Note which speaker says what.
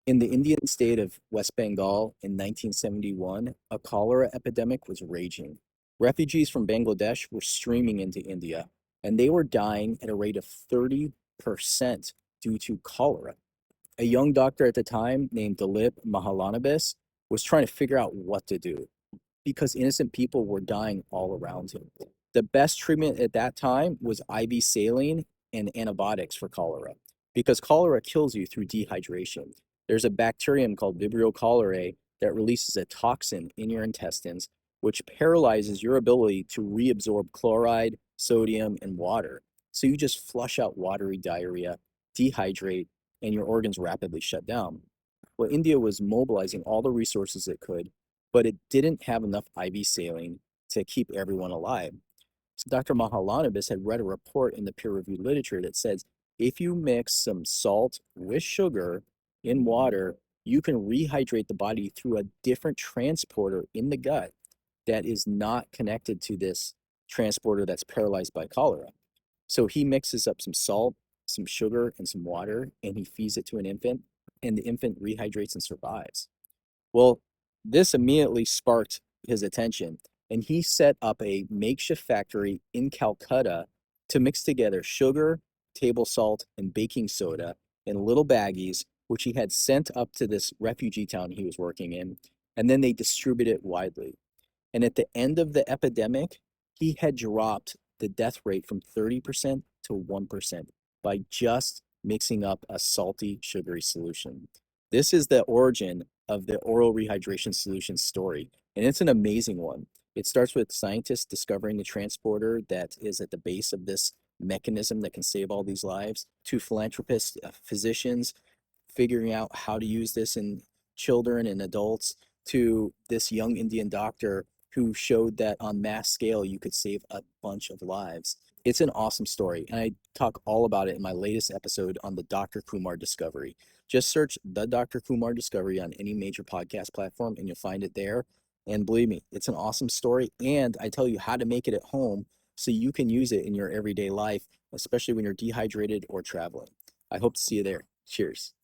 Speaker 1: In the Indian state of West Bengal in 1971, a cholera epidemic was raging. Refugees from Bangladesh were streaming into India, and they were dying at a rate of 30% due to cholera. A young doctor at the time named Dilip Mahalanobis was trying to figure out what to do because innocent people were dying all around him. The best treatment at that time was IV saline and antibiotics for cholera because cholera kills you through dehydration. There's a bacterium called Vibrio cholerae that releases a toxin in your intestines, which paralyzes your ability to reabsorb chloride, sodium, and water. So you just flush out watery diarrhea, dehydrate, and your organs rapidly shut down. Well, India was mobilizing all the resources it could, but it didn't have enough IV saline to keep everyone alive. So Dr. Mahalanobis had read a report in the peer-reviewed literature that says if you mix some salt with sugar in water, you can rehydrate the body through a different transporter in the gut that is not connected to this transporter that's paralyzed by cholera. So he mixes up some salt, some sugar, and some water, and he feeds it to an infant, and the infant rehydrates and survives. Well, this immediately sparked his attention, and he set up a makeshift factory in Calcutta to mix together sugar, table salt, and baking soda in little baggies, which he had sent up to this refugee town he was working in, and then they distribute it widely. And at the end of the epidemic, he had dropped the death rate from 30% to 1% by just mixing up a salty, sugary solution. This is the origin of the oral rehydration solution story, and it's an amazing one. It starts with scientists discovering the transporter that is at the base of this mechanism that can save all these lives, to philanthropists, physicians figuring out how to use this in children and adults, to this young Indian doctor who showed that on mass scale you could save a bunch of lives. It's an awesome story, and I talk all about it in my latest episode on the Dr. Kumar discovery. Just search the Dr. Kumar discovery on any major podcast platform and you'll find it there. And believe me, it's an awesome story, and I tell you how to make it at home so you can use it in your everyday life, especially when you're dehydrated or traveling. I hope to see you there. Cheers.